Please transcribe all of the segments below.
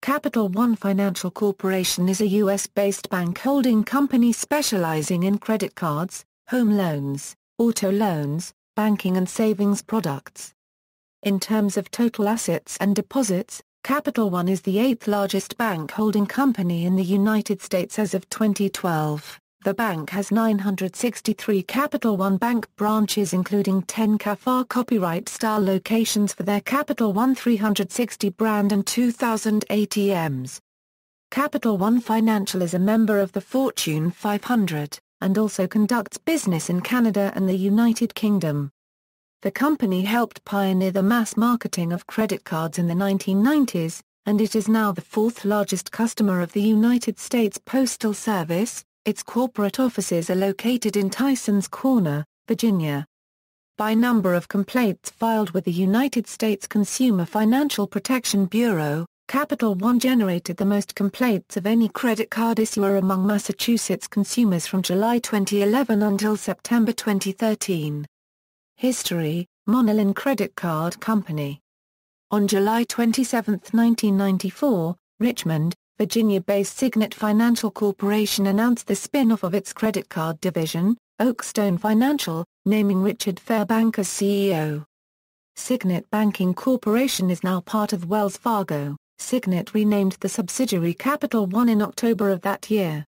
Capital One Financial Corporation is a U.S.-based bank holding company specializing in credit cards, home loans, auto loans, banking and savings products. In terms of total assets and deposits, Capital One is the eighth largest bank holding company in the United States as of 2012. The bank has 963 Capital One Bank branches including 10 café copyright-style locations for their Capital One 360 brand and 2,000 ATMs. Capital One Financial is a member of the Fortune 500, and also conducts business in Canada and the United Kingdom. The company helped pioneer the mass marketing of credit cards in the 1990s, and it is now the fourth largest customer of the United States Postal Service. Its corporate offices are located in Tysons Corner, Virginia. By number of complaints filed with the United States Consumer Financial Protection Bureau, Capital One generated the most complaints of any credit card issuer among Massachusetts consumers from July 2011 until September 2013. History: Monolin Credit Card Company. On July 27, 1994, Richmond, Virginia-based Signet Financial Corporation announced the spin-off of its credit card division, Oakstone Financial, naming Richard Fairbank as CEO. Signet Banking Corporation is now part of Wells Fargo. Signet renamed the subsidiary Capital One in October of that year.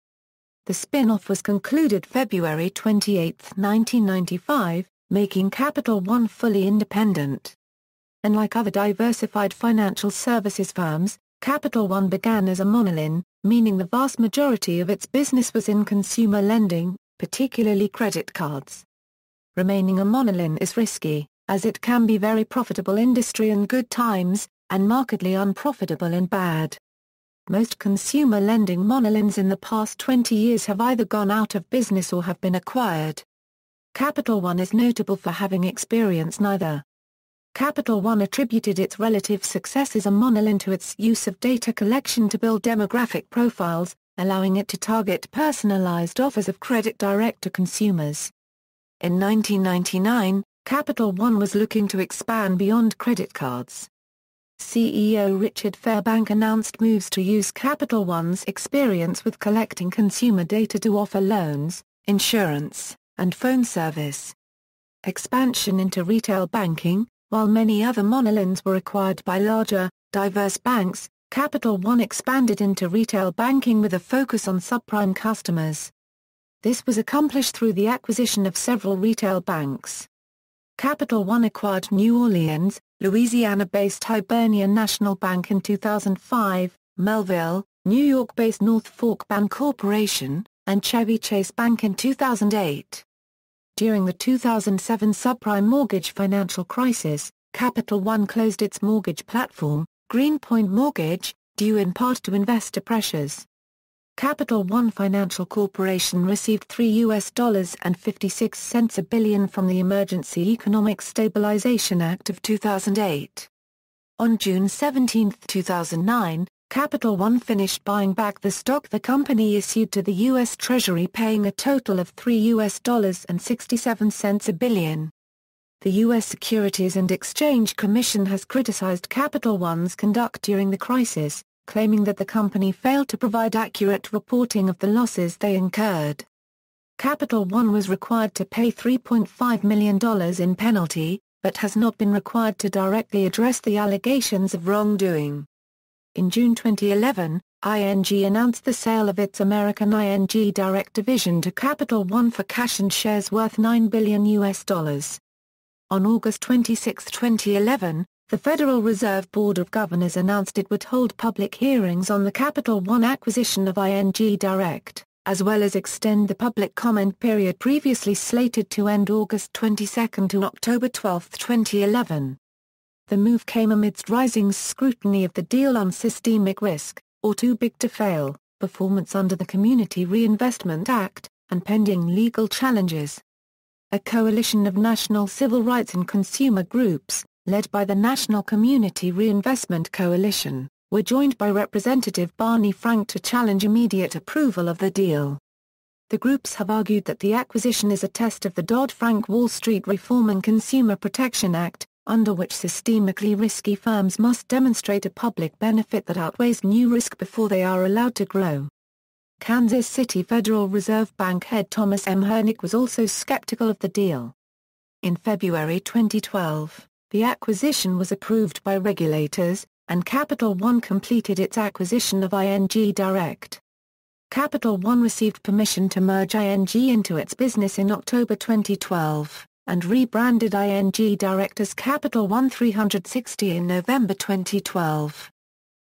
The spin-off was concluded February 28, 1995, making Capital One fully independent. Unlike other diversified financial services firms, Capital One began as a monolin, meaning the vast majority of its business was in consumer lending, particularly credit cards. Remaining a monolin is risky, as it can be very profitable industry in good times, and markedly unprofitable in bad. Most consumer lending monolins in the past 20 years have either gone out of business or have been acquired. Capital One is notable for having experienced neither. Capital One attributed its relative success as a monolin to its use of data collection to build demographic profiles, allowing it to target personalized offers of credit direct to consumers. In 1999, Capital One was looking to expand beyond credit cards. CEO Richard Fairbank announced moves to use Capital One's experience with collecting consumer data to offer loans, insurance, and phone service. Expansion into retail banking. While many other monolins were acquired by larger, diverse banks, Capital One expanded into retail banking with a focus on subprime customers. This was accomplished through the acquisition of several retail banks. Capital One acquired New Orleans, Louisiana-based Hibernian National Bank in 2005, Melville, New York-based North Fork Bank Corporation, and Chevy Chase Bank in 2008. During the 2007 subprime mortgage financial crisis, Capital One closed its mortgage platform, Greenpoint Mortgage, due in part to investor pressures. Capital One Financial Corporation received $3.56 billion from the Emergency Economic Stabilization Act of 2008. On June 17, 2009, Capital One finished buying back the stock the company issued to the U.S. Treasury, paying a total of $3.67 billion. The U.S. Securities and Exchange Commission has criticized Capital One's conduct during the crisis, claiming that the company failed to provide accurate reporting of the losses they incurred. Capital One was required to pay $3.5 million in penalty, but has not been required to directly address the allegations of wrongdoing. In June 2011, ING announced the sale of its American ING Direct division to Capital One for cash and shares worth $9 billion. On August 26, 2011, the Federal Reserve Board of Governors announced it would hold public hearings on the Capital One acquisition of ING Direct, as well as extend the public comment period previously slated to end August 22 to October 12, 2011. The move came amidst rising scrutiny of the deal on systemic risk, or too big to fail, performance under the Community Reinvestment Act, and pending legal challenges. A coalition of national civil rights and consumer groups, led by the National Community Reinvestment Coalition, were joined by Representative Barney Frank to challenge immediate approval of the deal. The groups have argued that the acquisition is a test of the Dodd-Frank Wall Street Reform and Consumer Protection Act, under which systemically risky firms must demonstrate a public benefit that outweighs new risk before they are allowed to grow. Kansas City Federal Reserve Bank head Thomas M. Hernick was also skeptical of the deal. In February 2012, the acquisition was approved by regulators, and Capital One completed its acquisition of ING Direct. Capital One received permission to merge ING into its business in October 2012, and rebranded ING Direct as Capital One 360 in November 2012.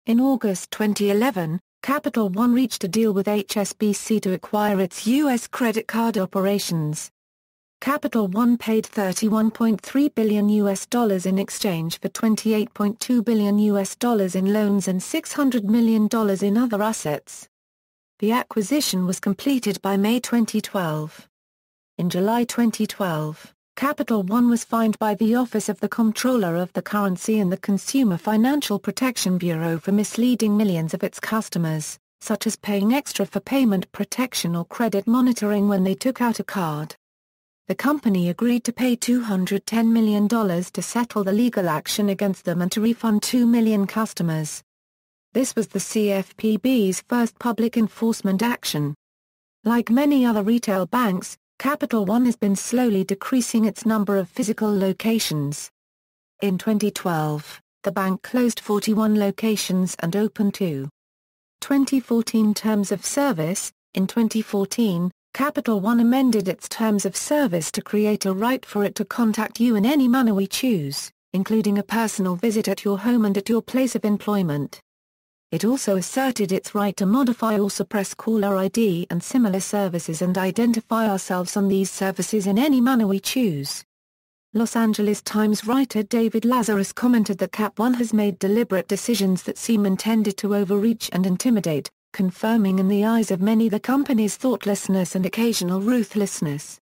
In August 2011, Capital One reached a deal with HSBC to acquire its U.S. credit card operations. Capital One paid $31.3 billion in exchange for $28.2 billion in loans and $600 million in other assets. The acquisition was completed by May 2012. In July 2012, Capital One was fined by the Office of the Comptroller of the Currency and the Consumer Financial Protection Bureau for misleading millions of its customers, such as paying extra for payment protection or credit monitoring when they took out a card. The company agreed to pay $210 million to settle the legal action against them and to refund 2 million customers. This was the CFPB's first public enforcement action. Like many other retail banks, Capital One has been slowly decreasing its number of physical locations. In 2012, the bank closed 41 locations and opened 2. 2014 Terms of Service. In 2014, Capital One amended its terms of service to create a right for it to contact you in any manner we choose, including a personal visit at your home and at your place of employment. It also asserted its right to modify or suppress caller ID and similar services and identify ourselves on these services in any manner we choose. Los Angeles Times writer David Lazarus commented that Cap One has made deliberate decisions that seem intended to overreach and intimidate, confirming in the eyes of many the company's thoughtlessness and occasional ruthlessness.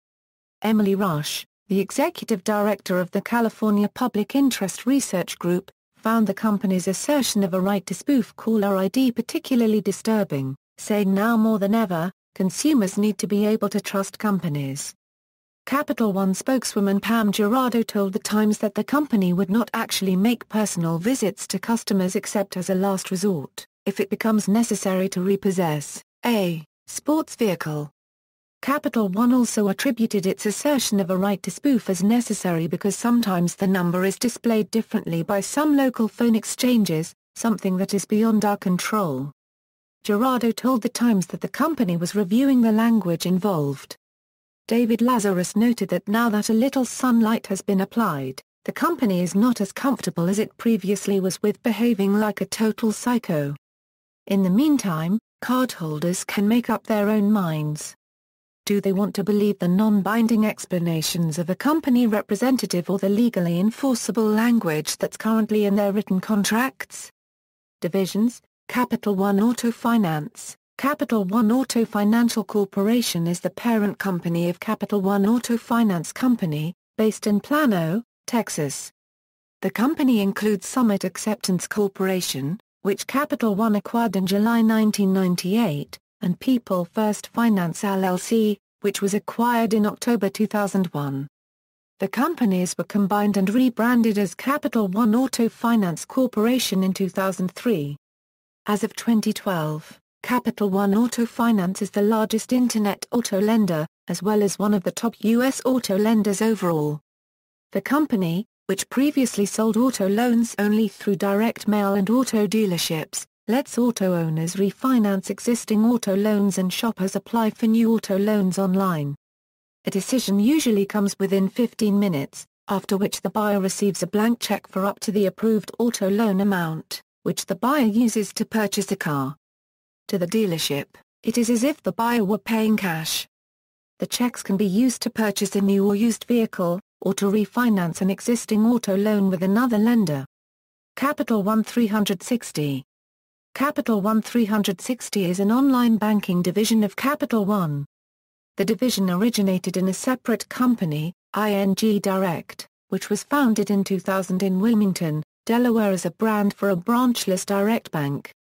Emily Rush, the executive director of the California Public Interest Research Group, found the company's assertion of a right to spoof caller ID particularly disturbing, saying now more than ever, consumers need to be able to trust companies. Capital One spokeswoman Pam Gerardo told The Times that the company would not actually make personal visits to customers except as a last resort, if it becomes necessary to repossess a sports vehicle. Capital One also attributed its assertion of a right to spoof as necessary because sometimes the number is displayed differently by some local phone exchanges, something that is beyond our control. Gerardo told The Times that the company was reviewing the language involved. David Lazarus noted that now that a little sunlight has been applied, the company is not as comfortable as it previously was with behaving like a total psycho. In the meantime, cardholders can make up their own minds. Do they want to believe the non-binding explanations of a company representative or the legally enforceable language that's currently in their written contracts? Divisions: Capital One Auto Finance. Capital One Auto Financial Corporation is the parent company of Capital One Auto Finance Company, based in Plano, Texas. The company includes Summit Acceptance Corporation, which Capital One acquired in July 1998, and People First Finance LLC, which was acquired in October 2001. The companies were combined and rebranded as Capital One Auto Finance Corporation in 2003. As of 2012, Capital One Auto Finance is the largest internet auto lender, as well as one of the top U.S. auto lenders overall. The company, which previously sold auto loans only through direct mail and auto dealerships, lets auto owners refinance existing auto loans and shoppers apply for new auto loans online. A decision usually comes within 15 minutes, after which the buyer receives a blank check for up to the approved auto loan amount, which the buyer uses to purchase a car. To the dealership, it is as if the buyer were paying cash. The checks can be used to purchase a new or used vehicle, or to refinance an existing auto loan with another lender. Capital One 360. Capital One 360 is an online banking division of Capital One. The division originated in a separate company, ING Direct, which was founded in 2000 in Wilmington, Delaware as a brand for a branchless direct bank.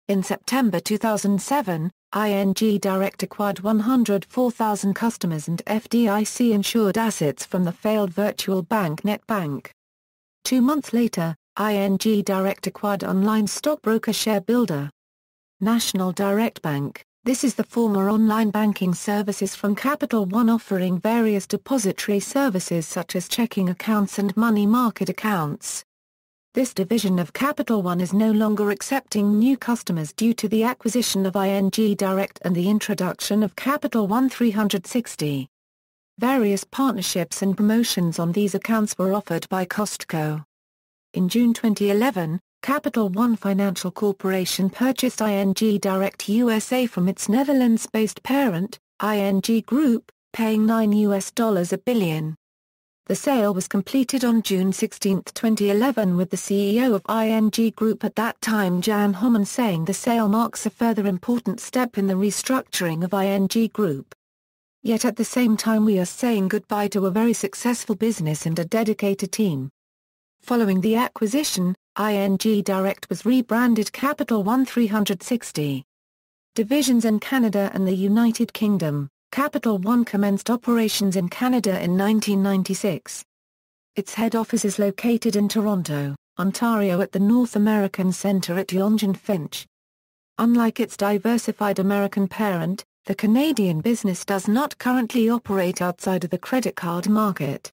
In September 2007, ING Direct acquired 104,000 customers and FDIC-insured assets from the failed virtual bank NetBank. 2 months later, ING Direct acquired online stockbroker ShareBuilder. National Direct Bank. This is the former online banking services from Capital One, offering various depository services such as checking accounts and money market accounts. This division of Capital One is no longer accepting new customers due to the acquisition of ING Direct and the introduction of Capital One 360. Various partnerships and promotions on these accounts were offered by Costco. In June 2011, Capital One Financial Corporation purchased ING Direct USA from its Netherlands-based parent, ING Group, paying $9 billion. The sale was completed on June 16, 2011, with the CEO of ING Group at that time, Jan Homman, saying the sale marks a further important step in the restructuring of ING Group. Yet at the same time we are saying goodbye to a very successful business and a dedicated team. Following the acquisition, ING Direct was rebranded Capital One 360. Divisions in Canada and the United Kingdom. Capital One commenced operations in Canada in 1996. Its head office is located in Toronto, Ontario, at the North American Centre at Yonge and Finch. Unlike its diversified American parent, the Canadian business does not currently operate outside of the credit card market.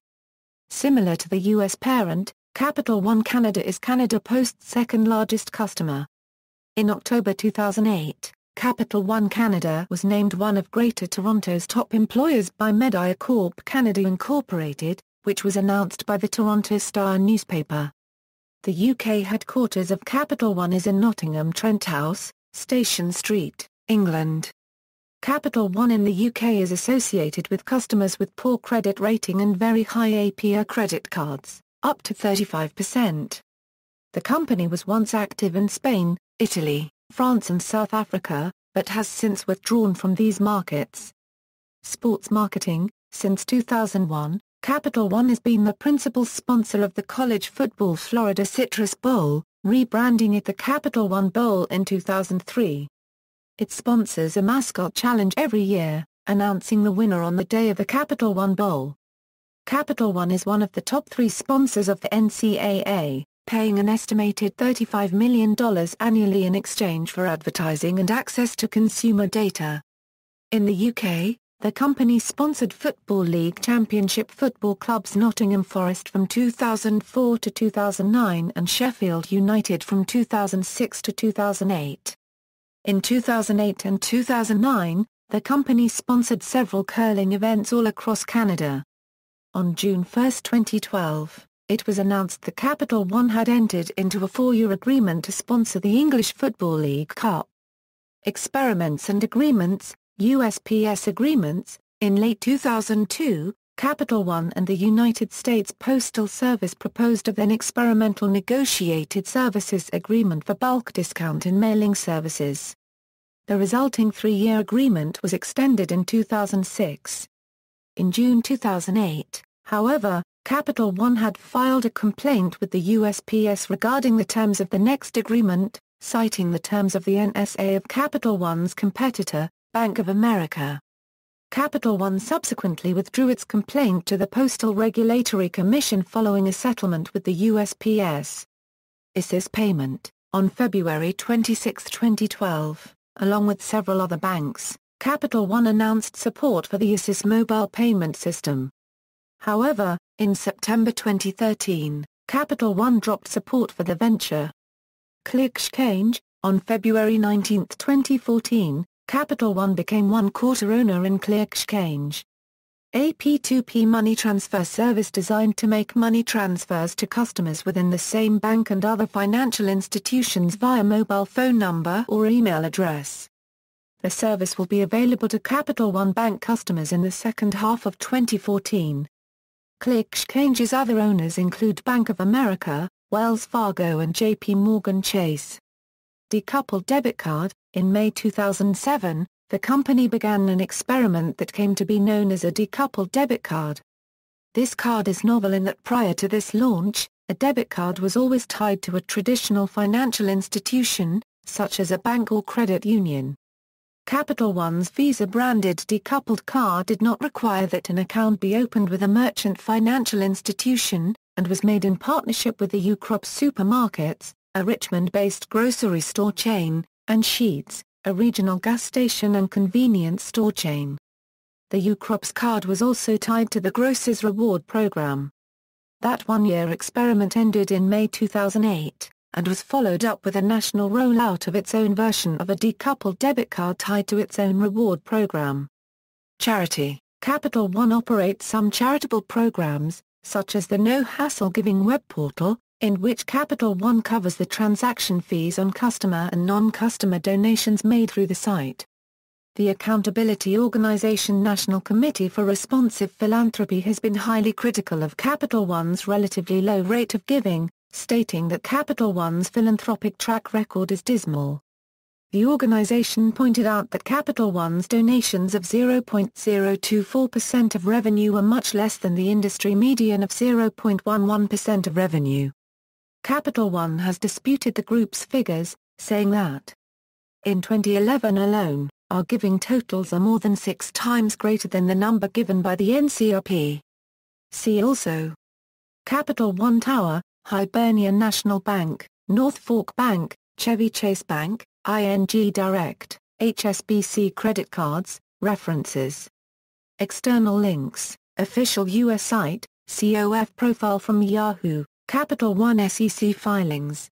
Similar to the U.S. parent, Capital One Canada is Canada Post's second-largest customer. In October 2008, Capital One Canada was named one of Greater Toronto's top employers by Mediacorp Canada Incorporated, which was announced by the Toronto Star newspaper. The UK headquarters of Capital One is in Nottingham Trent House, Station Street, England. Capital One in the UK is associated with customers with poor credit rating and very high APR credit cards, up to 35%. The company was once active in Spain, Italy, France and South Africa, but has since withdrawn from these markets. Sports marketing. Since 2001, Capital One has been the principal sponsor of the college football Florida Citrus Bowl, rebranding it the Capital One Bowl in 2003. It sponsors a mascot challenge every year, announcing the winner on the day of the Capital One Bowl. Capital One is one of the top 3 sponsors of the NCAA, paying an estimated $35 million annually in exchange for advertising and access to consumer data. In the UK, the company sponsored Football League Championship football clubs Nottingham Forest from 2004 to 2009 and Sheffield United from 2006 to 2008. In 2008 and 2009, the company sponsored several curling events all across Canada. On June 1, 2012, it was announced that Capital One had entered into a 4-year agreement to sponsor the English Football League Cup. Experiments and agreements, USPS agreements. In late 2002, Capital One and the United States Postal Service proposed of an experimental negotiated services agreement for bulk discount in mailing services. The resulting 3-year agreement was extended in 2006. In June 2008, however, Capital One had filed a complaint with the USPS regarding the terms of the next agreement, citing the terms of the NSA of Capital One's competitor, Bank of America. Capital One subsequently withdrew its complaint to the Postal Regulatory Commission following a settlement with the USPS. ISIS payment. On February 26, 2012, along with several other banks, Capital One announced support for the ISIS mobile payment system. However, in September 2013, Capital One dropped support for the venture. ClickExchange. On February 19, 2014, Capital One became one-quarter owner in ClickExchange, a P2P money transfer service designed to make money transfers to customers within the same bank and other financial institutions via mobile phone number or email address. The service will be available to Capital One Bank customers in the second half of 2014. ClickExchange's other owners include Bank of America, Wells Fargo and JP Morgan Chase. Decoupled debit card. In May 2007, the company began an experiment that came to be known as a decoupled debit card. This card is novel in that prior to this launch, a debit card was always tied to a traditional financial institution, such as a bank or credit union. Capital One's Visa-branded decoupled card did not require that an account be opened with a merchant financial institution, and was made in partnership with the Ucrop Supermarkets, a Richmond-based grocery store chain, and Sheetz, a regional gas station and convenience store chain. The Ucrop's card was also tied to the grocer's reward program. That one-year experiment ended in May 2008, and was followed up with a national rollout of its own version of a decoupled debit card tied to its own reward program. Charity. Capital One operates some charitable programs, such as the No Hassle Giving web portal, in which Capital One covers the transaction fees on customer and non-customer donations made through the site. The accountability organization National Committee for Responsive Philanthropy has been highly critical of Capital One's relatively low rate of giving, stating that Capital One's philanthropic track record is dismal. The organization pointed out that Capital One's donations of 0.024% of revenue were much less than the industry median of 0.11% of revenue. Capital One has disputed the group's figures, saying that in 2011 alone, our giving totals are more than 6 times greater than the number given by the NCRP. See also: Capital One Tower, Hibernian National Bank, North Fork Bank, Chevy Chase Bank, ING Direct, HSBC credit cards. References. External links: official U.S. site, COF profile from Yahoo, Capital One SEC filings.